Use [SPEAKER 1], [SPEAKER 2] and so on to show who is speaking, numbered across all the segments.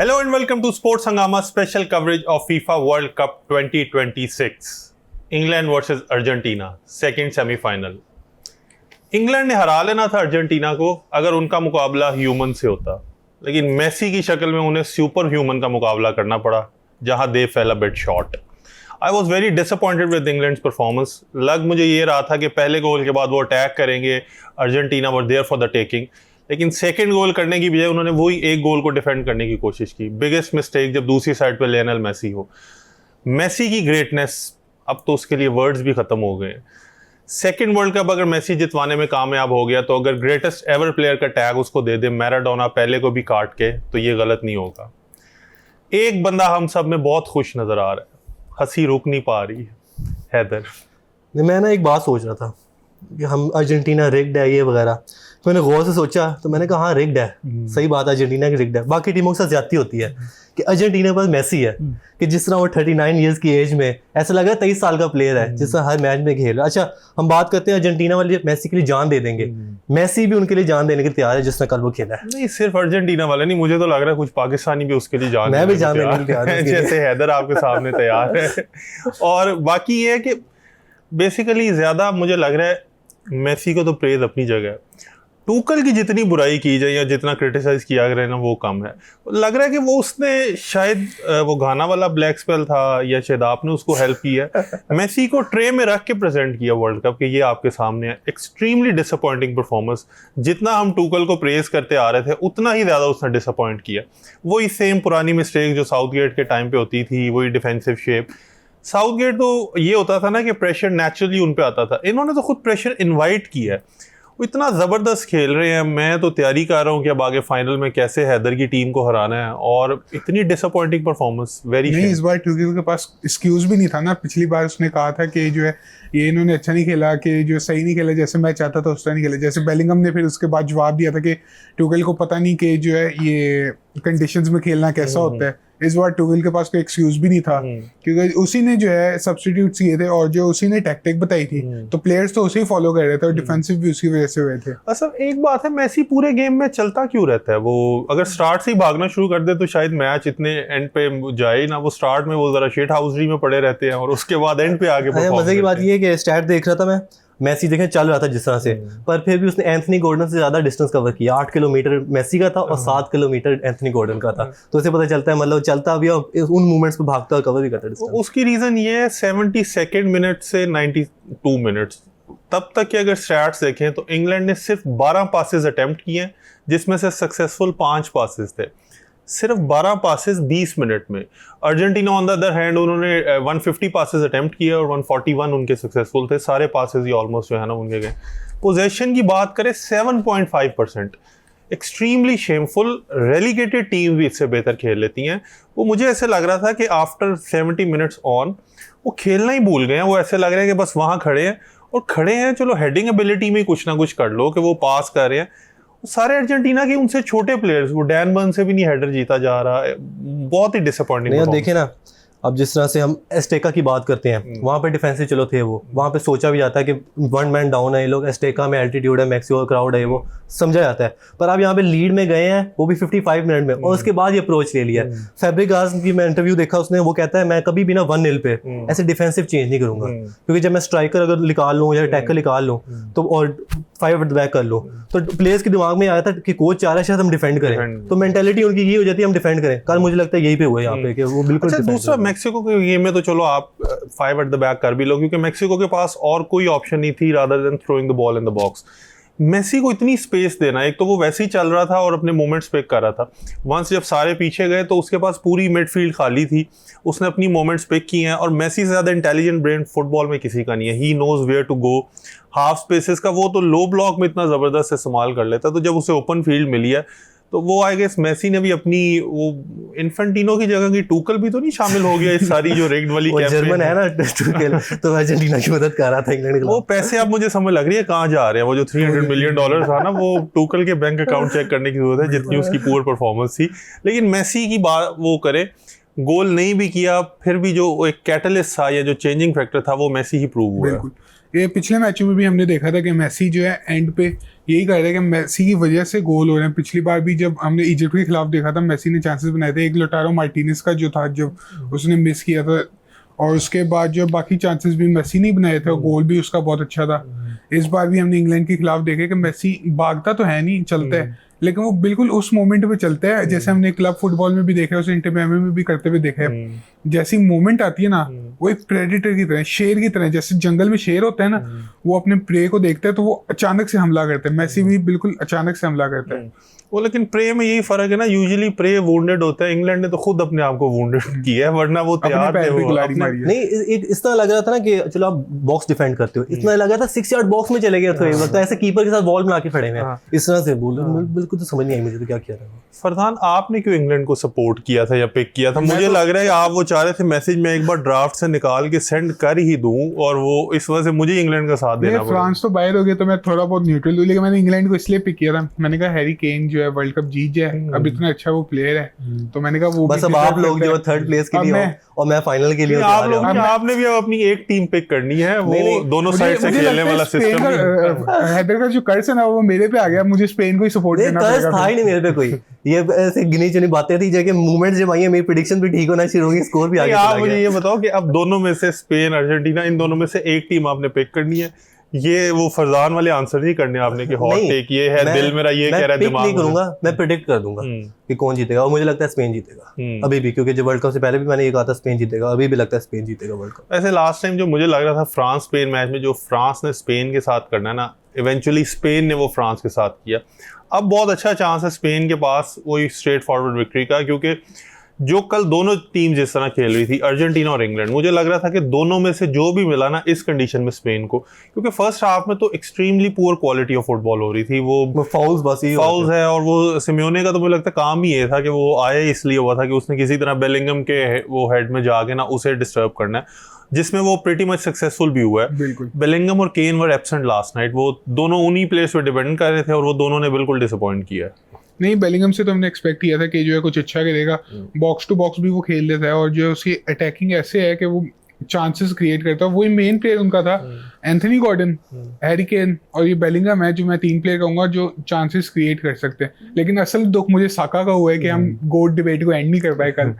[SPEAKER 1] Hello and welcome to Sports Hangama special coverage of FIFA World Cup 2026. England versus Argentina second semifinal. England ने हरा लेना था Argentina को अगर उनका मुकाबला ह्यूमन से होता, लेकिन मेसी की शक्ल में उन्हें सुपर ह्यूमन का मुकाबला करना पड़ा जहां they fail a bit short. I was very disappointed with England performance. लग मुझे ये रहा था कि पहले गोल के बाद वो अटैक करेंगे, Argentina were there for the taking, लेकिन सेकंड गोल करने की बजाय उन्होंने वही एक गोल को डिफेंड करने की कोशिश की। बिगेस्ट मिस्टेक जब दूसरी साइड पे लियोनेल मेसी हो। मेसी की ग्रेटनेस अब तो उसके लिए वर्ड्स भी खत्म हो गए। सेकंड वर्ल्ड कप अगर मेसी जितवाने में कामयाब हो गया तो अगर ग्रेटेस्ट एवर प्लेयर का टैग उसको दे दे मैराडोना पहले को भी काट के, तो ये गलत नहीं होगा। एक बंदा हम सब में बहुत खुश नजर आ रहा है, हंसी रुक नहीं पा रही है, हैदर।
[SPEAKER 2] मैं ना एक बात सोच रहा था कि हम अर्जेंटीना रिग्ड है ये वगैरह, तो मैंने गौर से सोचा तो मैंने कहा हाँ रिग्ड है, सही बात है, अर्जेंटिना की रिग्ड है। बाकी टीमों के साथ ज्यादती होती है कि अर्जेंटीना पर मेसी है कि जिस तरह वो 39 इयर्स की एज में ऐसा लग रहा है 23 साल का प्लेयर है जिस तरह हर मैच में खेल रहा है। अच्छा हम बात करते हैं अर्जेंटीना वाले मेसी के लिए जान दे देंगे, मेसी भी उनके लिए जान देने के तैयार है जिस तरह कल वो खेला है।
[SPEAKER 1] नहीं सिर्फ अर्जेंटीना वाले नहीं, मुझे तो लग रहा है कुछ पाकिस्तानी भी उसके लिए जान
[SPEAKER 2] मैं भी जान देने के लिए तैयार हूं
[SPEAKER 1] जैसे हैदर आपके सामने तैयार है। और बाकी ये है कि बेसिकली ज्यादा मुझे लग रहा है मेसी को तो प्रेज अपनी जगह है। टूकल की जितनी बुराई की जाए या जितना क्रिटिसाइज किया गया ना वो कम है। लग रहा है कि वो उसने शायद वो गाना वाला ब्लैक स्पेल था या शायद आपने उसको हेल्प की है, मेसी को ट्रे में रख के प्रेजेंट किया वर्ल्ड कप कि ये आपके सामने है। Extremely disappointing performance. जितना हम टूकल को प्रेज करते आ रहे थे उतना ही ज़्यादा उसने डिसअपॉइंट किया। वही सेम पुरानी मिस्टेक जो साउथगेट के टाइम पे होती थी, वही डिफेंसिव शेप। साउथगेट तो ये होता था ना कि प्रेशर नेचुरली उन पे आता था, इन्होंने तो खुद प्रेशर इन्वाइट किया है। वो इतना ज़बरदस्त खेल रहे हैं, मैं तो तैयारी कर रहा हूँ कि अब आगे फाइनल में कैसे हैदर की टीम को हराना है। और इतनी डिसअपॉइंटिंग परफॉर्मेंस, वेरी
[SPEAKER 3] नहीं इस बार ट्यूकिल के पास एक्सक्यूज भी नहीं था ना। पिछली बार उसने कहा था कि जो है ये इन्होंने अच्छा नहीं खेला, कि जो सही नहीं खेला जैसे मैं चाहता था उस तरह नहीं खेला। जैसे बेलिंगम ने फिर उसके बाद जवाब दिया था कि ट्यूकिल को पता नहीं कि जो है ये कंडीशंस में खेलना कैसा होता है। इस बार ट्यूकिल के पास कोई एक्सक्यूज भी नहीं था क्योंकि उसी ने जो है सब्स्टिट्यूट्स किए थे और जो उसी ने टैक्टिक बताई थी, तो प्लेयर्स तो उसे ही फॉलो कर रहे थे और डिफेंसिव भी उसकी वजह से हुए थे।
[SPEAKER 1] असल एक बात है, मेसी पूरे गेम में चलता क्यों रहता है? वो अगर स्टार्ट से ही भागना शुरू कर दे तो शायद मैच इतने एंड पे जाए ना। वो स्टार्ट में वो जरा शेट हाउसरी में पड़े रहते हैं और उसके बाद एंड पे आगे।
[SPEAKER 2] मजे की बात ये है कि स्टैट देख रहा था मैं, मेसी देखें चल रहा था जिस तरह से, पर फिर भी उसने एंथनी गॉर्डन से ज्यादा डिस्टेंस कवर किया। 8 किलोमीटर मेसी का था और 7 किलोमीटर एंथनी गॉर्डन का था, तो उसे पता चलता है मतलब चलता भी और उन मूवमेंट्स पे भागता और कवर भी करता डिस्टेंस।
[SPEAKER 1] उसकी रीजन ये है 72nd मिनट से 92 मिनट्स तब तक कि अगर स्टैट्स देखें तो इंग्लैंड ने सिर्फ 12 पासेस अटेम्प्ट किए हैं, जिसमें से सक्सेसफुल 5 पासेस थे। सिर्फ 12 पासेस 20 मिनट में। Argentina on the other hand उन्होंने 150 पासेस अटेम्प्ट किए और 141 उनके सक्सेसफुल थे। सारे पासेस ही ऑलमोस्ट जो है ना उनके गए। पोजेशन की बात करें 7.5%, एक्सट्रीमली शेमफुल। रेलीगेटेड टीम भी इससे बेहतर खेल लेती हैं। वो मुझे ऐसे लग रहा था कि आफ्टर 70 मिनट्स ऑन वो खेलना ही भूल गए हैं। वो ऐसे लग रहा है कि बस वहाँ खड़े हैं और खड़े हैं, चलो हेडिंग एबिलिटी में कुछ ना कुछ कर लो कि वो पास कर रहे हैं। सारे अर्जेंटीना के उनसे छोटे प्लेयर्स, वो डैन बर्न से भी नहीं हेडर जीता जा रहा है। बहुत ही डिसअपॉइंटिंग।
[SPEAKER 2] देखे ना अब जिस तरह से हम एस्टेका की बात करते हैं, वहाँ पे डिफेंसिव चलो थे वो, वहाँ पे सोचा भी जाता है कि 1 मैन डाउन है ये लोग, एस्टेका में एल्टीट्यूड है, मैक्सिको क्राउड है, वो समझा जाता है। पर अब यहाँ पे लीड में गए हैं वो भी 55 मिनट में और उसके बाद ये अप्रोच ले लिया। फैब्रिगास की मैं इंटरव्यू देखा उसने, वो कहता है मैं कभी भी ना 1-0 पे ऐसे डिफेंसिव चेंज नहीं करूंगा, क्योंकि जब मैं स्ट्राइकर अगर निकाल लूँ या टैकल निकाल लूँ तो और 5 एट द बैक कर लो तो प्लेयर्स के दिमाग में आया था कि कोच चाह रहा है शायद हम डिफेंड करें, तो मेंटालिटी उनकी ये हो जाती है हम डिफेंड करें। कल मुझे लगता है यही पे हुआ यहाँ पे कि वो बिल्कुल।
[SPEAKER 1] अच्छा दूसरा मैक्सिको के गेम में तो चलो आप 5 एट द बैक कर भी लो, क्योंकि मैक्सिको के पास और कोई ऑप्शन नहीं थी rather than throwing the ball in the box. Messi को इतनी स्पेस देना, एक तो वो वैसे ही चल रहा था और अपने मोमेंट्स पिक कर रहा था। वंस जब सारे पीछे गए तो उसके पास पूरी मिडफील्ड खाली थी, उसने अपनी मोमेंट्स पिक किए हैं। और मेसी से ज़्यादा इंटेलिजेंट ब्रेन फुटबॉल में किसी का नहीं है। He knows where to go. Half spaces का वो तो लो ब्लॉक में इतना ज़बरदस्त इस्तेमाल कर लेता, तो जब उसे ओपन फील्ड मिली है तो वो आई गेस मेसी ने भी अपनी वो इन्फेंटिनो की जगह की टूकल भी तो नहीं शामिल हो गया इस सारी जो रिग्ड वाली कैंपेन
[SPEAKER 2] जर्मन है ना टूकल, तो अर्जेंटीना की मदद कर रहा था इंग्लैंड के।
[SPEAKER 1] वो पैसे अब मुझे समझ लग रही है कहाँ जा रहे हैं। वो जो $300 मिलियन था ना, वो टूकल के बैंक अकाउंट चेक करने की जरूरत है जितनी उसकी पुअर परफॉर्मेंस थी। लेकिन मेसी की बात वो करे, गोल नहीं भी किया फिर भी जो एक कैटलिस्ट था या जो चेंजिंग फैक्टर था वो मेसी ही प्रूव हुआ।
[SPEAKER 3] बिल्कुल ये पिछले मैचों में भी हमने देखा था कि मेसी जो है एंड पे यही कर रहा है कि मेसी की वजह से गोल हो रहे हैं। पिछली बार भी जब हमने इजिप्ट के खिलाफ देखा था, मेसी ने चांसेस बनाए थे, एक लोटारो मार्टिनेज का जो था जब उसने मिस किया था, और उसके बाद जो बाकी चांसेस भी मेसी नहीं बनाए थे और गोल भी उसका बहुत अच्छा था। इस बार भी हमने इंग्लैंड के खिलाफ देखे कि मेसी भागता तो है नहीं, चलता है, लेकिन वो बिल्कुल उस मोमेंट पे चलता है, जैसे हमने क्लब फुटबॉल में भी देखा है, उसे इंटर मियामी में भी करते हुए देखा है। जैसी मोमेंट आती है ना, वो एक प्रेडेटर की तरह, शेर की तरह, जैसे जंगल में शेर होता है ना, वो अपने प्रे को देखता है तो वो अचानक से हमला करता है। मेसी भी बिल्कुल अचानक से हमला करता है।
[SPEAKER 1] वो लेकिन प्रे में यही फर्क है ना, यूजुअली प्रे वुंडेड होता है, इंग्लैंड ने तो खुद अपने आप को वुंडेड किया है, वरना वो तैयार थे वो
[SPEAKER 2] नहीं, इस तरह लग रहा था ना कि चलो आप बॉक्स डिफेंड करते हो, इतना लग रहा था 6 यार्ड बॉक्स में चले गए थे, मतलब ऐसे कीपर के साथ बॉल बना के खड़े हैं इस तरह से। बोल बिल्कुल तो समझ नहीं आई मुझे तो क्या किया था।
[SPEAKER 1] फरहान, आपने क्यों इंग्लैंड को सपोर्ट किया था या पिक किया था? मुझे लग रहा है कि आप वो चाह रहे थे मैसेज में एक बार ड्राफ्ट से निकाल के सेंड कर ही दूं, और वो इस वजह से मुझे इंग्लैंड का साथ देना पड़ा।
[SPEAKER 3] फ्रांस तो बाहर हो गया तो मैं थोड़ा बहुत न्यूट्रल हूं, लेकिन मैंने इंग्लैंड को इसलिए पिक किया था, मैंने कहा हैरी केन जो है वर्ल्ड कप जीत जाए, अब इतना अच्छा वो प्लेयर है, तो मैंने कहा वो
[SPEAKER 2] बस अब आप लोग जो थर्ड प्लेस के लिए हो और मैं फाइनल के लिए
[SPEAKER 1] आप लोग आपने भी अब अपनी एक टीम पिक करनी है, वो दोनों साइड से खेलने वाला सिस्टम।
[SPEAKER 3] हैदर का जो कर्ज है ना वो मेरे पे आ गया, मुझे स्पेन को ही सपोर्ट करना पड़ेगा।
[SPEAKER 2] कर्ज था ही नहीं मेरे पे कोई, ये ऐसे गिनी चुनी बातें थी, जगह मूवमेंट्स जब आई है मेरी प्रेडिक्शन भी ठीक होना शुरू होगी, स्कोर भी आगे चला गया।
[SPEAKER 1] आप मुझे ये बताओ कि अब दोनों में से स्पेन अर्जेंटीना, इन दोनों में से एक टीम आपने पिक करनी है। ये वो फरजान वाले आंसर नहीं करने आपने कि हॉट टेक ये है, दिल मेरा ये कह रहा है, दिमाग
[SPEAKER 2] नहीं करूंगा, मैं प्रेडिक्ट कर दूंगा कि कौन जीतेगा, और मुझे लगता है स्पेन जीतेगा अभी भी, क्योंकि जो वर्ल्ड कप से पहले भी मैंने ये कहा था स्पेन जीतेगा, अभी भी लगता है स्पेन जीतेगा वर्ल्ड कप।
[SPEAKER 1] ऐसे लास्ट टाइम जो मुझे लग रहा था फ्रांस स्पेन मैच में, जो फ्रांस ने स्पेन के साथ करना है ना, इवेंचुअली स्पेन ने वो फ्रांस के साथ किया। अब बहुत अच्छा चांस है स्पेन के पास वही स्ट्रेट फॉरवर्ड विक्ट्री का, क्योंकि जो कल दोनों टीम जिस तरह खेल रही थी, अर्जेंटीना और इंग्लैंड, मुझे लग रहा था कि दोनों में से जो भी मिला ना इस कंडीशन में स्पेन को, क्योंकि फर्स्ट हाफ में तो extremely poor quality of football हो रही थी, वो
[SPEAKER 2] फाउल्स बस ही
[SPEAKER 1] फाउल्स है, और वो सिम्योने का तो मुझे लगता है काम ही ये था कि वो आए इसलिए हुआ था कि उसने किसी तरह बेलिंगम के वो हेड में जाके ना उसे डिस्टर्ब करना है, जिसमें वो प्रीटी मच सक्सेसफुल भी हुआ है।
[SPEAKER 3] बिल्कुल।
[SPEAKER 1] बेलिंगम और केन वर एब्सेंट लास्ट नाइट, वो दोनों उन्हीं प्लेयर्स पे डिपेंड कर रहे थे और वो दोनों ने बिल्कुल डिसअपॉइंट किया।
[SPEAKER 3] नहीं, बेलिंगम से तो हमने एक्सपेक्ट किया था कि जो है कुछ अच्छा करेगा, बॉक्स टू बॉक्स भी वो खेल लेता है, और जो उसकी अटैकिंग ऐसे है कि वो चांसेस क्रिएट करता है, वही मेन प्लेयर उनका था। एंथनी गॉर्डन, हैरी केन और ये बेलिंगम है जो मैं 3 प्लेयर कहूंगा जो चांसेस क्रिएट कर सकते हैं। लेकिन असल दुख मुझे साका का हुआ है कि हम गोट डिबेट को एंड नहीं कर पाए कल।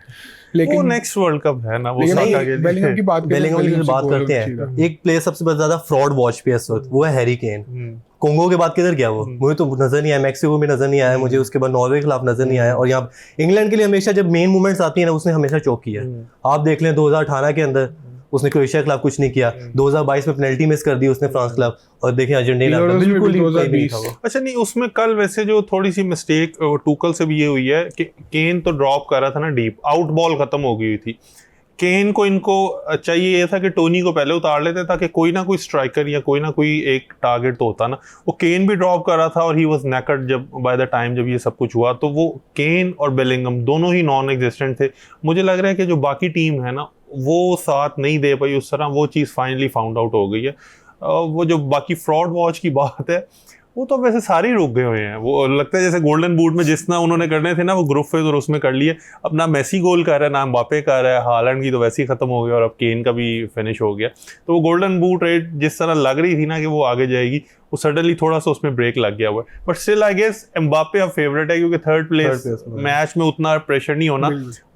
[SPEAKER 3] लेकिन
[SPEAKER 1] वो नेक्स्ट वर्ल्ड कप है ना, वो
[SPEAKER 3] साका के बेलिंगम की बात
[SPEAKER 2] करते हैं। एक प्लेयर सबसे ज्यादा फ्रॉड वॉच पे इस वक्त वो है हैरी केन। कोंगो के बाद किधर गया वो, मुझे तो नजर नहीं आया, मैक्सिको में नजर नहीं आया मुझे, उसके बाद नॉर्वे के खिलाफ नजर नहीं आया, और यहाँ इंग्लैंड के लिए हमेशा जब मेन मूवमेंट्स आती है ना उसने हमेशा चौक किया। आप देख लें 2018 के अंदर उसने क्रोएशिया के खिलाफ कुछ नहीं किया, 2022 में पेनल्टी मिस कर दी उसने फ्रांस के खिलाफ, और देखें अर्जेंटीना बिल्कुल ही नहीं था वो।
[SPEAKER 1] अच्छा नहीं, उसमें कल वैसे जो थोड़ी सी मिस्टेक टूकल से भी ये हुई है कि केन तो ड्रॉप कर रहा था ना डीप, आउट बॉल खत्म हो गई थी। केन को इनको चाहिए ये था कि टोनी को पहले उतार लेते ताकि कोई ना कोई स्ट्राइकर या कोई ना कोई एक टारगेट तो होता ना। वो केन भी ड्रॉप कर रहा था और ही वाज नेकेड जब बाय द टाइम जब ये सब कुछ हुआ, तो वो केन और बेलिंगम दोनों ही नॉन एग्जिस्टेंट थे। मुझे लग रहा है कि जो बाकी टीम है ना वो साथ नहीं दे पाई उस तरह, वो चीज़ फाइनली फाउंड आउट हो गई है। वो जो बाकी फ्रॉड वॉच की बात है वो तो वैसे सारे रुक गए हुए हैं। वो लगता है जैसे गोल्डन बूट में जिस ना उन्होंने करने थे ना वो ग्रुप फेज और उसमें कर लिए, अब ना मेसी गोल कर रहा है ना एम्बापे कर रहा है, हालैंड की तो वैसे ही खत्म हो गया और अब केन का भी फिनिश हो गया। तो वो गोल्डन बूट रेट जिस तरह लग रही थी ना कि वो आगे जाएगी, वो सडनली थोड़ा सा उसमें ब्रेक लग गया हुआ है। But still I guess Mbappe अब फेवरेट है क्योंकि थर्ड प्लेस मैच में उतना प्रेशर नहीं होना,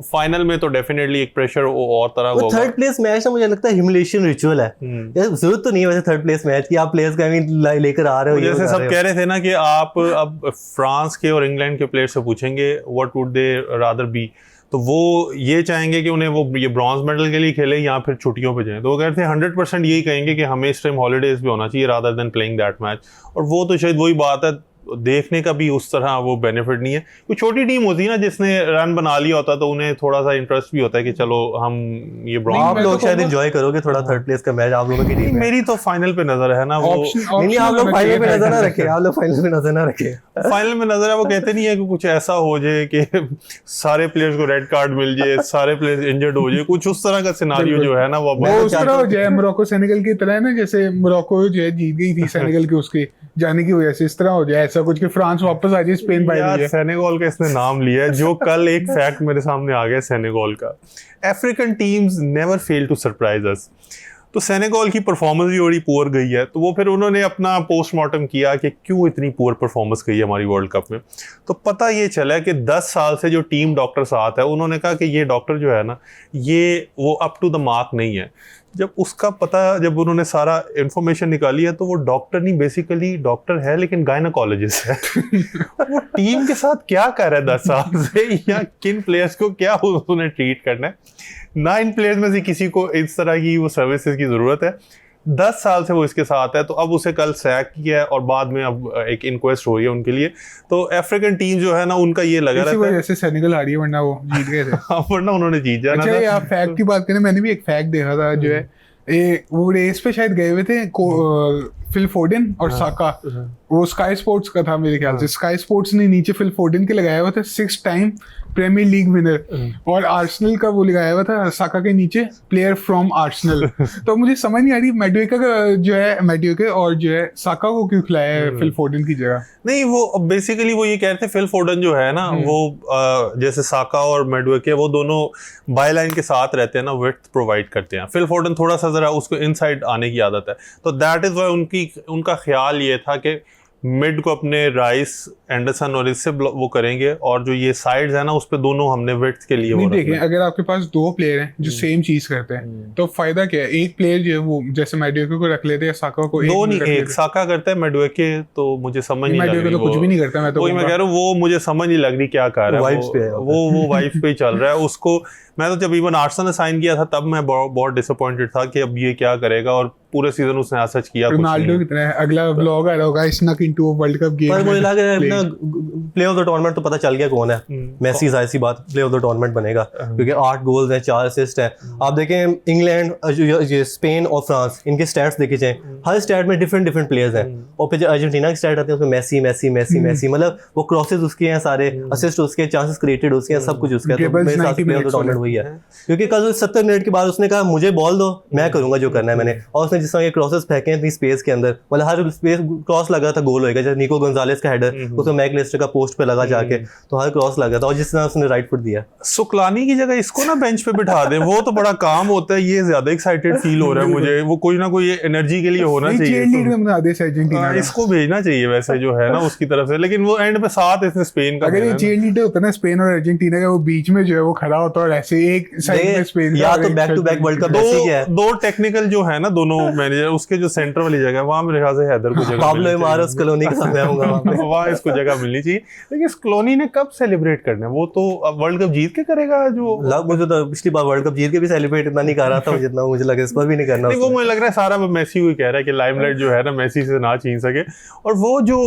[SPEAKER 1] फाइनल में तो डेफिनेटली एक प्रेशर और तरह होगा।
[SPEAKER 2] थर्ड प्लेस मैच ना मुझे लगता है ह्यूमिलिएशन रिचुअल है, जरूरत तो नहीं है वैसे थर्ड प्लेस मैच की, आप प्लेयर्स का लेकर आ रहे हो।
[SPEAKER 1] जैसे सब कह रहे थे ना कि आप अब फ्रांस के और इंग्लैंड के प्लेयर से पूछेंगे what would they rather be, तो वो ये चाहेंगे कि उन्हें वो ये ब्रॉन्ज मेडल के लिए खेले या फिर छुट्टियों पे जाएं। तो वो कहते हैं 100% यही कहेंगे कि हमें इस टाइम हॉलीडेज भी होना चाहिए rather than playing that match. और वो तो शायद वही बात है, देखने का भी उस तरह वो बेनिफिट नहीं है। कोई छोटी टीम होती है ना जिसने रन बना लिया होता तो उन्हें थोड़ा सा इंटरेस्ट भी होता है कि चलो हम ये ब्रॉन्ज।
[SPEAKER 2] आप लोग शायद एंजॉय करोगे थोड़ा थर्ड प्लेस का मैच, आप लोगों की टीम।
[SPEAKER 1] मेरी तो फाइनल पे नजर है ना वो।
[SPEAKER 2] नहीं आप लोग फाइनल पे नजर ना रखें, आप लोग फाइनल पे नजर ना रखें।
[SPEAKER 1] फाइनल में नजर है, वो कहते नहीं है कि कुछ ऐसा हो जाए कि सारे प्लेयर्स को रेड कार्ड मिल जाए, सारे प्लेयर्स इंजर्ड हो जाए, कुछ उस तरह का सिनारियो जो है ना वो
[SPEAKER 3] उस तरह हो जाए। मोरक्को सेनेगल की तरह है ना, जैसे मोरक्को जो है जीत गई थी सेनेगल के उसके जाने की वजह से, इस तरह हो जाए ऐसा कुछ कि फ्रांस वापस आ जाए स्पेन बाहर
[SPEAKER 1] यार। सेनेगल का इसने नाम लिया है, जो कल एक फैक्ट मेरे सामने आ गया सेनेगल का, African teams never fail to surprise us. तो सेनेगल की परफॉर्मेंस भी बड़ी पुअर गई है, तो वो फिर उन्होंने अपना पोस्टमार्टम किया कि क्यों इतनी पुअर परफॉर्मेंस गई है हमारी वर्ल्ड कप में। तो पता ये चला कि 10 साल से जो टीम डॉक्टर साथ है, उन्होंने कहा कि ये डॉक्टर जो है ना, ये वो अप टू द मार्क नहीं है। जब उसका पता, जब उन्होंने सारा इन्फॉर्मेशन निकाली है, तो वो डॉक्टर नहीं, बेसिकली डॉक्टर है लेकिन गायनाकोलॉजिस्ट है। वो टीम के साथ क्या कर रहा है 10 साल से, या किन प्लेयर्स को क्या उन्हें ट्रीट करना है, ना इन प्लेयर्स में से किसी को इस तरह की वो सर्विसेज की ज़रूरत है। 10 साल से वो इसके साथ है, तो अब उसे कल सैक किया है और बाद में अब एक इंक्वेस्ट हो रही है उनके लिए। तो अफ्रीकन टीम जो है ना, उनका ये लगा रहता है
[SPEAKER 3] जैसे सेनेगल हारी है, वरना वो जीत गए थे।
[SPEAKER 1] वरना उन्होंने जीत जाना
[SPEAKER 3] अच्छा,
[SPEAKER 1] था।
[SPEAKER 3] ये आप फैक्ट की बात करें, मैंने भी एक फैक्ट देखा था जो है, ये वो रेस पे शायद गए हुए थे फिल फोर्डन और साका, वो स्काई स्पोर्ट्स का था मेरे ख्याल से। स्काई स्पोर्ट्स ने नीचे फिल फोर्डन के लगाया हुआ था 6 टाइम प्रीमियर लीग विनर, और आर्सेनल का वो लगाया हुआ था साका के नीचे प्लेयर फ्रॉम आर्सेनल। तो मुझे समझ नहीं आ रही मैडुएके का जो है, मैडुएके और जो है साका को क्यों खिलाया है फिल फोर्डन की जगह।
[SPEAKER 1] नहीं, वो बेसिकली वो ये कह रहे थे, फिल फोर्डन जो है ना, वो जैसे साका और मैडुएके वो दोनों बाय लाइन के साथ रहते हैं ना, विड्थ प्रोवाइड करते हैं। फिल फोर्डन थोड़ा सा जरा उसको इनसाइड आने की आदत है, तो दैट इज वाई उनका ख्याल ये था कि मिड को अपने राइस, एंडरसन और इससे वो करेंगे, और जो ये साइड्स है ना, उस पे दोनों हमने विड्थ के लिए
[SPEAKER 3] नहीं देखें, अगर आपके पास 2 प्लेयर हैं जो सेम चीज करते हैं, तो फायदा क्या है? एक प्लेयर जो है वो जैसे मैडुएके को रख लेते हैं, साका को
[SPEAKER 1] दो नहीं, एक साका करता है, मैडुएके तो मुझे समझ नहीं लग रही,
[SPEAKER 3] तो कुछ भी नहीं करता। मैं
[SPEAKER 1] कह रहा हूँ, वो मुझे समझ नहीं लग रही क्या कर रहा है, वो वाइब्स पे चल रहा है उसको। मैं तो जब इवन आर्सेनल ने साइन किया था, तब मैं बहुत डिसअपॉइंटेड था कि अब ये क्या करेगा, और पूरे सीजन उसने ऐसा किया।
[SPEAKER 3] रोनाल्डो कितना है, अगला व्लॉग आ रहा होगा स्नक इनटू वर्ल्ड कप गेम।
[SPEAKER 2] पर मुझे लग रहा है अपना प्लेयर ऑफ द टूर्नामेंट तो पता चल गया कौन है। मेसी जाहिर सी बात प्लेयर ऑफ द टूर्नामेंट बनेगा, क्योंकि 8 गोल्स हैं, 4 असिस्ट हैं। आप देखें इंग्लैंड, स्पेन और फ्रांस, इनके स्टैट्स देखे जाएं, हर स्टैट में डिफरेंट प्लेयर्स हैं। और फिर अर्जेंटीना के स्टैट आते हैं, उसमें मेसी मेसी मेसी मेसी, मतलब वो क्रॉसेस उसके हैं सारे, असिस्ट उसके, चांसेस क्रिएटेड उसके हैं, सब कुछ उसका है। तो मेरे साथ प्लेयर ऑफ द टूर्नामेंट वही है, क्योंकि कल 70 मिनट के बाद उसने कहा मुझे बॉल दो, मैं करूंगा जो करना है मैंने। और उसने जिस तरह के क्रॉसेस फेंके इतनी स्पेस के अंदर, मतलब हर स्पेस क्रॉस लगा था गोल होएगा। जैसे निको गोंजालेस का हेडर, उसको मैकलिस्टर का पोस्ट पे लगा जाके, तो हर क्रॉस लगा था। और जिस तरह उसने राइट फुट दिया,
[SPEAKER 1] सुकलानी की जगह इसको ना बेंच पे बिठा दे, वो तो बड़ा काम होता है। ये ज्यादा एक्साइटेड फील हो रहा है मुझे, वो कोई ना कोई एनर्जी के लिए होना चाहिए, इसको भेजना चाहिए वैसे जो है ना उसकी तरफ से। लेकिन वो एंड पे साथ इसने स्पेन का,
[SPEAKER 3] अगर ये चीयर लीडर होता ना स्पेन और अर्जेंटीना का, वो बीच में जो है वो खड़ा होता और ऐसे एक साइड में स्पेन
[SPEAKER 2] या तो back to back World Cup Messi क्या है,
[SPEAKER 1] दो टेक्निकल जो है ना दोनों मैनेजर, उसके जो सेंटर वाली जगह है वहां मेरे ख्याल से हैदर को जगह
[SPEAKER 2] पाब्लो मारोस कॉलोनी के साथ मैं आऊंगा
[SPEAKER 1] वहां इसको जगह मिलनी चाहिए। लेकिन इस कॉलोनी ने कब सेलिब्रेट करना है? वो तो अब वर्ल्ड कप जीत के करेगा। जो
[SPEAKER 2] मुझे तो पिछली बार वर्ल्ड कप जीत के भी सेलिब्रेट इतना नहीं कर रहा था जितना मुझे लगा इस बार भी नहीं करना।
[SPEAKER 1] वो मुझे लग रहा है सारा मेसी को कह रहा है कि लाइमलाइट जो है ना मेसी से ना छीन सके। और वो जो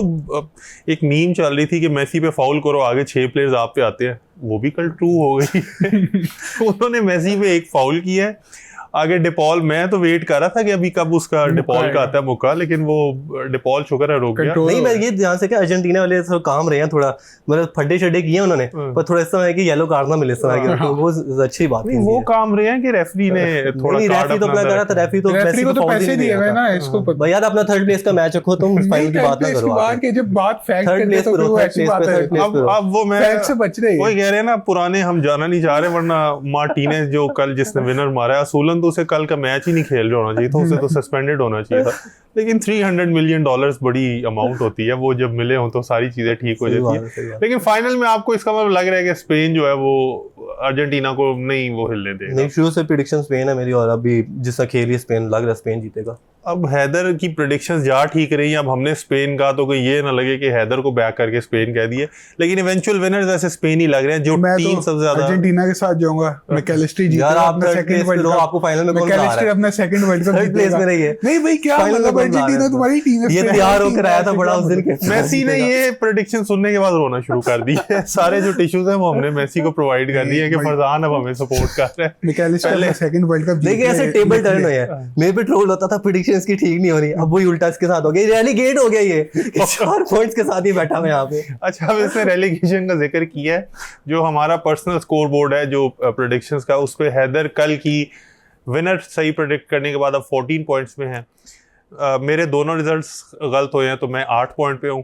[SPEAKER 1] एक मीम चल रही थी कि मेसी पे फाउल करो आगे 6 प्लेयर्स आप पे आते हैं, वो भी कल ट्रू हो गई। उन्होंने मेसी पे एक फाउल किया है, आगे डिपॉल, मैं तो वेट कर रहा था कि अभी कब उसका डिपॉल का आता है मौका, लेकिन वो डिपॉल शुक्र है रुक गया।
[SPEAKER 2] नहीं, मैं ये ध्यान से कि अर्जेंटीना वाले थोड़ा काम रहे हैं, थोड़ा मतलब फड्डे शड्डे किए उन्होंने, पर थोड़ा इस तरह है कि येलो कार्ड ना मिले इस तरह की, तो वो अच्छी बात नहीं।
[SPEAKER 1] वो काम रहे हैं कि रेफरी ने थोड़ा
[SPEAKER 2] रेफरी तो अपना करा था, रेफरी तो
[SPEAKER 3] पैसे दिए गए ना इसको।
[SPEAKER 2] भाई यार अपना थर्ड प्लेस का मैच रखो, तुम फाइनल की बात ना करो
[SPEAKER 3] आगे, जब बात फैक्ट
[SPEAKER 2] थर्ड प्लेस पे रखो, ऐसी बात है।
[SPEAKER 1] अब वो मैं
[SPEAKER 3] फैक्ट से बच रहे
[SPEAKER 1] वही कह रहे हैं ना, पुराने हम जाना नहीं चाह रहे, वरना मार्टिनेज जो कल जिसने विनर मारा है, असूलन तो उसे कल का मैच ही नहीं खेल रहा होना चाहिए था, उसे तो सस्पेंडेड होना चाहिए था। लेकिन $300 मिलियन बड़ी अमाउंट होती है, वो जब मिले हो तो सारी चीजें ठीक हो जाती है। लेकिन फाइनल में आपको इसका मतलब लग रहा है कि स्पेन जो है वो अर्जेंटीना को नहीं वो हिलने देगा।
[SPEAKER 2] नहीं, शुरू से प्रेडिक्शन स्पेन है मेरी, और अभी जिस तरह खेली स्पेन लग रहा है स्पेन जीतेगा।
[SPEAKER 1] अब हैदर की प्रेडिक्शंस जा ठीक रही हैं, अब हमने स्पेन का तो कोई ये ना लगे कि हैदर को बैक करके स्पेन कह दिए, लेकिन इवेंचुअल विनर्स ऐसे स्पेन ही लग रहे हैं। जो टीम सबसे ज्यादा
[SPEAKER 3] अर्जेंटीना के साथ जाऊंगा, मैकेलिस्टर जीतेगा
[SPEAKER 2] यार, आप
[SPEAKER 3] अपना सेकंड वर्ल्ड कप,
[SPEAKER 2] आपको फाइनल में कौन ला रहा है?
[SPEAKER 3] अपना सेकंड वर्ल्ड कप
[SPEAKER 2] प्लेस में रही है।
[SPEAKER 3] नहीं भाई, क्या मतलब अर्जेंटीना तुम्हारी टीम है,
[SPEAKER 2] ये तैयार होकर आया था बड़ा उस दिन के।
[SPEAKER 1] मेसी ने ये प्रेडिक्शन सुनने के बाद रोना शुरू कर दी है। सारे जो टिश्यूज हैं वो हमने मेसी को प्रोवाइड कर दिए कि फरजान अब हमें सपोर्ट कर रहा है।
[SPEAKER 3] मैकेलिस्टर सेकंड वर्ल्ड कप
[SPEAKER 2] देखिए ऐसे टेबल टर्न हुए हैं। मेरे पे ट्रोल होता था प्रेडिक्शंस की ठीक नहीं हो रही, अब वही उल्टा इसके साथ हो गया, रेलीगेट हो गया ये 4 पॉइंट्स के साथ ही बैठा हुआ यहाँ पे।
[SPEAKER 1] अच्छा, अब इसमें रेलीगेशन का जिक्र किया है, जो हमारा पर्सनल स्कोर बोर्ड है जो प्रेडिक्शंस का, उस पे हैदर कल की विनर सही प्रेडिक्ट करने के बाद अब 14 पॉइंट्स में है। मेरे दोनों रिजल्ट्स गलत हुए हैं तो मैं 8 पॉइंट पे हूँ।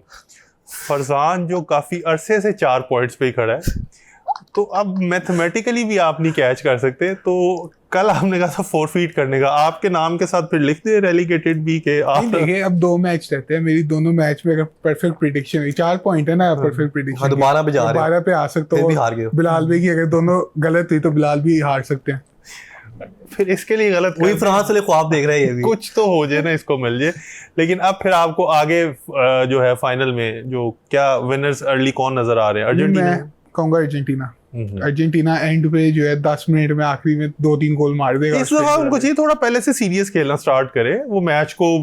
[SPEAKER 1] फरजान जो काफी अरसे से 4 पॉइंट्स पे ही खड़ा है, तो अब मैथमेटिकली भी आप नहीं कैच कर सकते, तो कल आपने कहा था फोरफीट करने का, आपके नाम के साथ फिर लिख दे रेलीगेटेड भी के आप।
[SPEAKER 3] देखिए अब 2 मैच रहते हैं, मेरी दोनों मैच में अगर परफेक्ट प्रिडिक्शन हुई, 4 पॉइंट है ना परफेक्ट प्रिडिक्शन।
[SPEAKER 2] हाँ, तो 12 पे जा रहे हैं,
[SPEAKER 3] 12 पे आ सकते
[SPEAKER 2] फिर
[SPEAKER 3] हो,
[SPEAKER 2] भी हार गए हो।
[SPEAKER 3] बिलाल भाई की अगर दोनों गलत हुई तो बिलाल भी हार सकते हैं।
[SPEAKER 1] फिर इसके लिए गलत
[SPEAKER 2] वही फ्रांस वाले ख्वाब देख रहे हैं ये भी।
[SPEAKER 1] कुछ तो हो जाए ना, इसको मिल जाए। लेकिन अब फिर आपको आगे जो है फाइनल में जो क्या विनर्स अर्ली कौन नजर आ रहे हैं? अर्जेंटीना,
[SPEAKER 3] मैं कहूंगा अर्जेंटीना। अर्जेंटीना एंड पे जो है 10 मिनट में आखिरी में 2-3 गोल मार देगा।
[SPEAKER 1] इस दफा उनको चाहिए थोड़ा पहले से सीरियस खेलना स्टार्ट करे, वो मैच को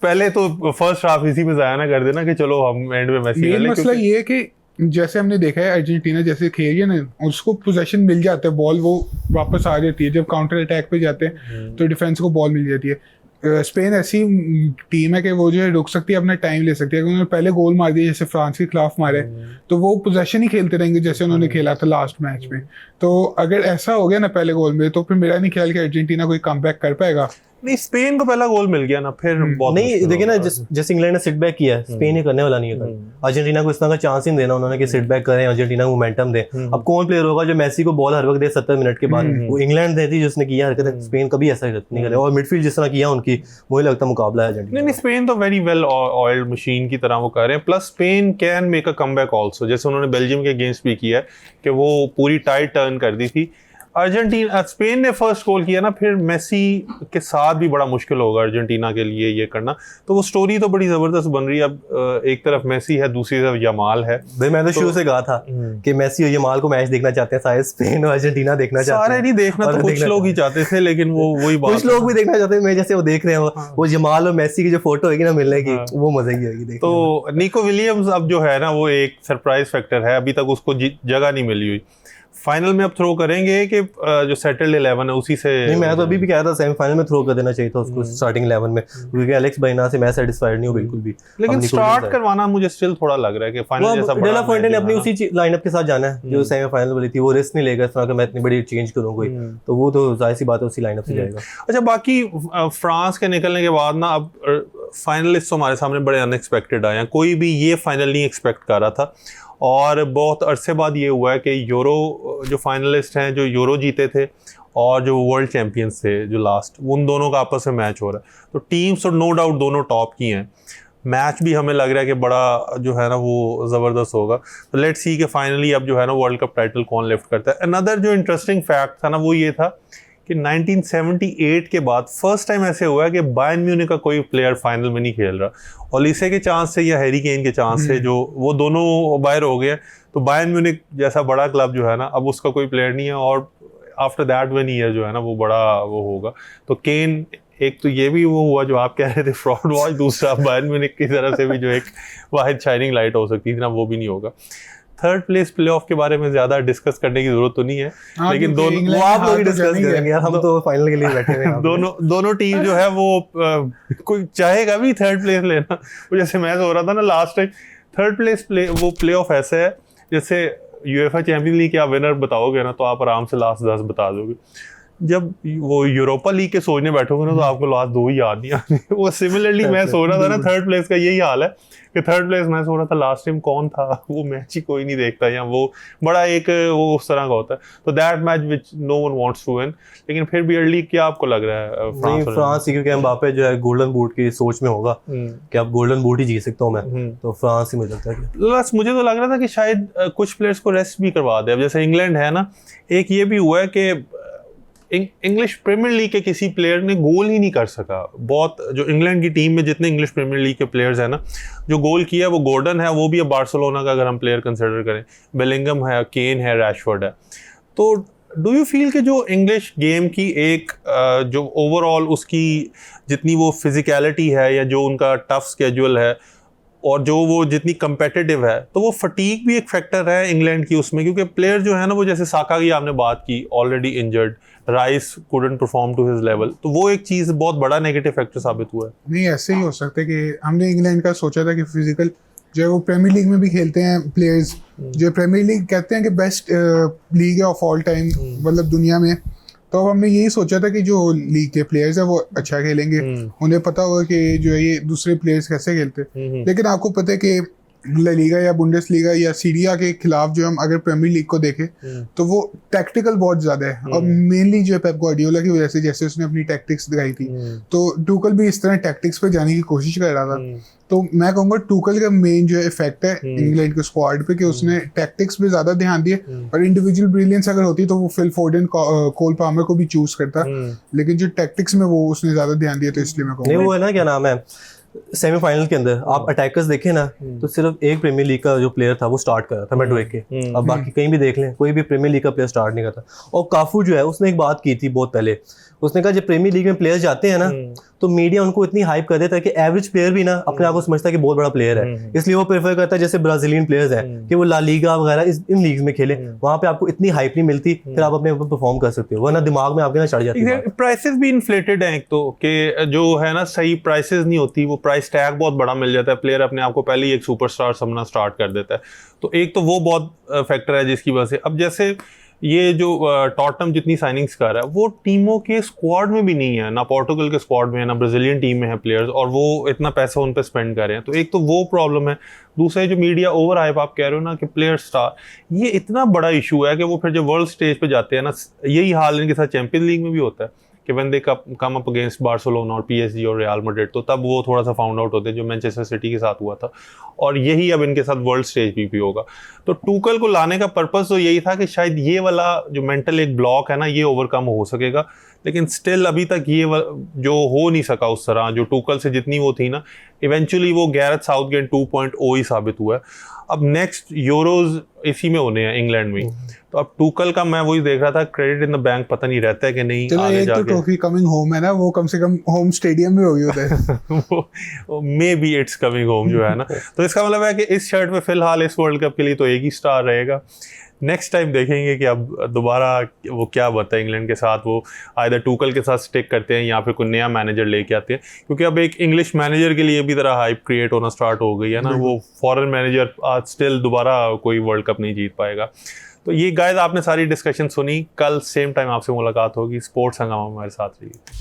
[SPEAKER 1] पहले तो फर्स्ट हाफ इसी में जाया ना कर देना कि चलो हम एंड में मैसी कर लें।
[SPEAKER 3] मसला ये है कि जैसे हमने देखा है अर्जेंटीना जैसे खेल रही है ना, उसको पोजीशन मिल जाता है, बॉल वो वापस आ जाती है। जब काउंटर अटैक पे जाते हैं तो डिफेंस को बॉल मिल जाती है। स्पेन ऐसी टीम है कि वो जो है रुक सकती है, अपना टाइम ले सकती है। अगर उन्होंने पहले गोल मार दिया जैसे फ्रांस के खिलाफ मारे, तो वो पोजीशन ही खेलते रहेंगे जैसे उन्होंने खेला था लास्ट मैच में। तो अगर ऐसा हो गया ना पहले गोल में, तो फिर मेरा नहीं ख्याल कि अर्जेंटीना कोई कमबैक कर पाएगा।
[SPEAKER 1] नहीं, स्पेन को पहला गोल मिल गया ना, फिर बहुत
[SPEAKER 2] नहीं देखिए ना, जैसे इंग्लैंड ने सिट बैक किया है, स्पेन ये करने वाला नहीं है। अर्जेंटीना को इस तरह का चांस ही नहीं देना उन्होंने कि सिट बैक करें, अर्जेंटीना को मोमेंटम दे। अब कौन प्लेयर होगा जो मेसी को बॉल हर वक्त दे 70 मिनट के बाद? वो इंग्लैंड देती जिसने किया हरकत, स्पेन कभी ऐसा नहीं करे। और मिडफील्ड जिस तरह किया उनकी, मुझे लगता है मुकाबला है अर्जेंटीना।
[SPEAKER 1] नहीं, स्पेन तो वेरी वेल ऑयल्ड मशीन की तरह वो कर रहे हैं। Plus Spain can make a comeback also, जैसे उन्होंने बेल्जियम के अगेंस्ट भी किया है कि वो पूरी टाइट टर्न कर दी थी। अर्जेंटीना, स्पेन ने फर्स्ट गोल किया ना, फिर मेसी के साथ भी बड़ा मुश्किल होगा अर्जेंटीना के लिए ये करना। तो वो स्टोरी तो बड़ी जबरदस्त बन रही है। अब एक तरफ मेसी है, दूसरी तरफ यमाल है।
[SPEAKER 2] भाई मैं तो शुरू से कहा था कि मेसी और यमाल को मैच देखना चाहते हैं सारे, स्पेन और अर्जेंटीना देखना चाहते हैं।
[SPEAKER 1] सारे नहीं देखना तो कुछ लोग ही चाहते थे, लेकिन वो वही बात,
[SPEAKER 2] कुछ लोग भी देखना चाहते हैं। मैं जैसे वो देख रहे हैं, वो जमाल और मेसी की जो फोटो होगी ना मिलने की, वो मजे की होगी देखने।
[SPEAKER 1] तो निको विलियम्स अब जो है ना, वो एक सरप्राइज फैक्टर है, अभी तक उसको जगह नहीं मिली हुई। फाइनल में अब थ्रो करेंगे कि जो सेटल्ड 11 है उसी से?
[SPEAKER 2] नहीं, मैं तो अभी भी कह रहा था सेमीफाइनल में थ्रो कर देना चाहिए था उसको स्टार्टिंग 11 में, क्योंकि एलेक्स बाइना से मैं सेटिस्फाइड नहीं हूं बिल्कुल भी।
[SPEAKER 1] लेकिन स्टार्ट करवाना मुझे स्टिल थोड़ा लग रहा है कि फाइनल जैसा बड़ा
[SPEAKER 2] डेला फॉन्टे ने अपनी उसी लाइनअप के साथ जाना है जो सेमीफाइनल वाली थी। वो रिस्क नहीं लेगा इस तरह का मैं इतनी बड़ी चेंज करूं कोई, तो वो तो जाहिर सी बात है उसी लाइनअप से जाएगा।
[SPEAKER 1] अच्छा, बाकी फ्रांस के निकलने के बाद ना अब फाइनलिस्ट हमारे सामने बड़े अनएक्सपेक्टेड आए हैं। कोई भी ये फाइनल नहीं एक्सपेक्ट कर रहा था, और बहुत अरसे बाद ये हुआ है कि यूरो जो फाइनलिस्ट हैं, जो यूरो जीते थे और जो वर्ल्ड चैंपियंस थे जो लास्ट, उन दोनों का आपस में मैच हो रहा है। तो टीम्स तो नो डाउट दोनों टॉप की हैं। मैच भी हमें लग रहा है कि बड़ा जो है ना वो ज़बरदस्त होगा। तो लेट्स सी कि फाइनली अब जो है ना वर्ल्ड कप टाइटल कौन लिफ्ट करता है। अनदर जो इंटरेस्टिंग फैक्ट था ना, वो ये था कि 1978 के बाद फर्स्ट टाइम ऐसे हुआ है कि बायर्न म्यूनिख का कोई प्लेयर फाइनल में नहीं खेल रहा। ओलिसे के चांस से या हैरी केन के चांस से, जो वो दोनों बाहर हो गए। तो बायर्न म्यूनिख जैसा बड़ा क्लब जो है ना, अब उसका कोई प्लेयर नहीं है, और आफ्टर दैट वन ईयर जो है ना वो बड़ा वो होगा। तो केन, एक तो ये भी वो हुआ जो आप कह रहे थे फ्रॉड वॉच, दूसरा बायर्न म्यूनिख की तरफ से भी जो एक वाहिद शाइनिंग लाइट हो सकती थी ना, वो भी नहीं होगा। थर्ड प्लेस प्लेऑफ के बारे में ज्यादा डिस्कस करने की जरूरत तो नहीं है, लेकिन दोनों
[SPEAKER 2] वो आप लोग डिस्कस करेंगे यार, हम तो फाइनल के लिए बैठे हुए हैं।
[SPEAKER 1] दोनों टीम जो है वो कोई चाहेगा भी थर्ड प्लेस लेना। वो जैसे मैच हो रहा था ना लास्ट टाइम, थर्ड प्लेस वो प्लेऑफ ऐसे है जैसे यूएफए चैंपियंस लीग के आप विनर बताओगे ना, तो आप आराम से लास्ट 10 बता दोगे। जब वो यूरोपा लीग के सोचने बैठोगे ना, तो आपको लास्ट 2 ही याद नहीं आने। वो सिमिलरली मैं सोच रहा था ना, थर्ड प्लेस का यही हाल है कि थर्ड प्लेस मैं सोच रहा था लास्ट टाइम कौन था, वो मैच ही कोई नहीं देखता, या वो बड़ा एक वो उस तरह का होता है। तो that match which no one wants to win. लेकिन फिर भी अर्ली क्या आपको लग रहा है
[SPEAKER 2] फ्रांस, क्योंकि एम्बापे जो है गोल्डन बूट की सोच में होगा कि अब गोल्डन बूट ही जीत सकता हूँ मैं, तो फ्रांस ही मुझे लगता है।
[SPEAKER 1] प्लस मुझे तो लग रहा था कि शायद कुछ प्लेयर्स को रेस्ट भी करवा दे। अब जैसे इंग्लैंड है ना, एक ये भी हुआ है कि इंग्लिश प्रीमियर लीग के किसी प्लेयर ने गोल ही नहीं कर सका। बहुत जो इंग्लैंड की टीम में जितने इंग्लिश प्रीमियर लीग के प्लेयर्स हैं ना, जो गोल किया वो गॉर्डन है, वो भी अब बार्सिलोना का अगर हम प्लेयर कंसिडर करें, बेलिंगम है, केन है, रैशफोर्ड है। तो डू यू फील कि जो इंग्लिश गेम की एक जो ओवरऑल उसकी जितनी वो फिजिकलिटी है, या जो उनका टफ स्केड्यूल है, और जो वो जितनी कंपेटिटिव है, तो वो फटीग भी एक फैक्टर है इंग्लैंड की उसमें? क्योंकि प्लेयर जो है ना, वो जैसे साका की आपने बात की, already injured, Rice couldn't perform to his level, तो वो एक चीज़ बहुत बड़ा नेगेटिव फैक्टर साबित हुआ है।
[SPEAKER 3] नहीं, ऐसे ही हो सकता है कि हमने इंग्लैंड का सोचा था कि फिजिकल जो है वो प्रीमियर लीग में भी खेलते हैं प्लेयर्स, जो प्रीमियर लीग कहते हैं कि बेस्ट लीग है ऑफ ऑल टाइम मतलब दुनिया में। तो अब हमने यही सोचा था कि जो लीग के प्लेयर्स हैं वो अच्छा खेलेंगे, उन्हें पता होगा कि जो है ये दूसरे प्लेयर्स कैसे खेलते हैं। लेकिन आपको पता है कि ला लीगा या बुंडेसलीगा या सीरिया के खिलाफ जो हम अगर प्रीमियर लीग को देखें तो वो टैक्टिकल बहुत ज्यादा है, और मेनली जो है पेप गार्डियोला की वजह से, जैसे उसने अपनी टैक्टिक्स दिखाई थी, तो टूकल भी इस तरह टैक्टिक्स पे जाने की कोशिश कर रहा था। तो मैं कहूँगा टूकल का मेन जो इफेक्ट है इंग्लैंड के स्क्वाड पे कि उसने टैक्टिक्स पे ज्यादा ध्यान दिया, और इंडिविजुअल ब्रिलियंस अगर होती तो वो फिल फोर्डन, कोल पामर को भी चूज करता, लेकिन जो टैक्टिक्स में वो उसने ज्यादा ध्यान दिया, तो इसलिए मैं
[SPEAKER 2] नहीं
[SPEAKER 3] कहूँगा।
[SPEAKER 2] वो है ना, क्या नाम है, सेमीफाइनल के अंदर आप अटैकर्स देखें ना, तो सिर्फ एक प्रीमियर लीग का जो प्लेयर था वो स्टार्ट कर रहा था मैडुएके के। अब बाकी कहीं भी देख लें, कोई भी प्रीमियर लीग का प्लेयर स्टार्ट नहीं करता। और काफू जो है उसने एक बात की थी बहुत पहले, उसने कहा जब प्रीमियर लीग में प्लेयर्स जाते हैं ना तो मीडिया उनको इतनी हाइप कर देता है कि एवरेज प्लेयर भी ना अपने आप को समझता है कि बहुत बड़ा प्लेयर है, इसलिए वो प्रेफर करता है जैसे ब्राजीलियन प्लेयर्स हैं कि वो ला लीगा वगैरह इन लीग्स में खेले, वहां पे आपको इतनी हाइप नहीं मिलती, फिर आप अपने ऊपर परफॉर्म कर सकते हो, वरना दिमाग में आपके ना चढ़ जाती है।
[SPEAKER 1] प्राइसेस भी इन्फ्लेटेड हैं एक तो, कि जो है ना सही प्राइसेस नहीं होती, वो प्राइस टैग बहुत बड़ा मिल जाता है, प्लेयर अपने आप को पहले ही एक सुपरस्टार समझना स्टार्ट कर देता है। तो एक तो वो बहुत फैक्टर है जिसकी वजह से अब जैसे ये जो टॉटनहम जितनी साइनिंग्स कर रहा है वो टीमों के स्क्वाड में भी नहीं है, ना पोर्टुगल के स्क्वाड में है, ना ब्राजीलियन टीम में है प्लेयर्स, और वो इतना पैसा उन पे स्पेंड कर रहे हैं। तो एक तो वो प्रॉब्लम है। दूसरा जो मीडिया ओवर हाइप आप कह रहे हो ना कि प्लेयर स्टार, ये इतना बड़ा इशू है कि वो फिर जब वर्ल्ड स्टेज पे जाते हैं ना, यही हाल इनके साथ चैंपियंस लीग में भी होता है कि when they come up against Barcelona और पीएसजी और रियल मैड्रिड, तो तब वो थोड़ा सा फाउंड आउट होते हैं, जो मैनचेस्टर सिटी के साथ हुआ था, और यही अब इनके साथ वर्ल्ड स्टेज भी होगा। तो टूकल को लाने का पर्पस तो यही था कि शायद ये वाला जो मेंटल एक ब्लॉक है ना, ये ओवरकम हो सकेगा, लेकिन स्टिल अभी तक ये जो हो नहीं सका उस तरह, जो टूकल से जितनी वो थी ना, इवेंचुअली वो गैरेथ साउथगेट 2.0 ही साबित हुआ है। अब नेक्स्ट यूरोज इसी में होने हैं इंग्लैंड में, तो अब टूकल का मैं वही देख रहा था, क्रेडिट इन द बैंक पता नहीं रहता है कि नहीं।
[SPEAKER 3] चलो
[SPEAKER 1] आगे
[SPEAKER 3] एक तो ट्रॉफी कमिंग होम है ना, वो कम से कम होम स्टेडियम में होगी उधर।
[SPEAKER 1] May be it's coming home जो है ना। तो इसका मतलब है कि इस शर्ट में फिलहाल इस वर्ल्ड कप के लिए तो एक ही स्टार रहेगा। नेक्स्ट टाइम देखेंगे कि अब दोबारा वो क्या बनता है इंग्लैंड के साथ, वो आइदर टूकल के साथ स्टिक करते हैं या फिर कोई नया मैनेजर लेके आते हैं, क्योंकि अब एक इंग्लिश मैनेजर के लिए भी तरह हाइप क्रिएट होना स्टार्ट हो गई है ना। वो फॉरेन मैनेजर आज स्टिल दोबारा कोई वर्ल्ड कप नहीं जीत पाएगा। तो ये गाइस आपने सारी डिस्कशन सुनी, कल सेम टाइम आपसे मुलाकात होगी। स्पोर्ट्स हंगामा हमारे साथ रहिए।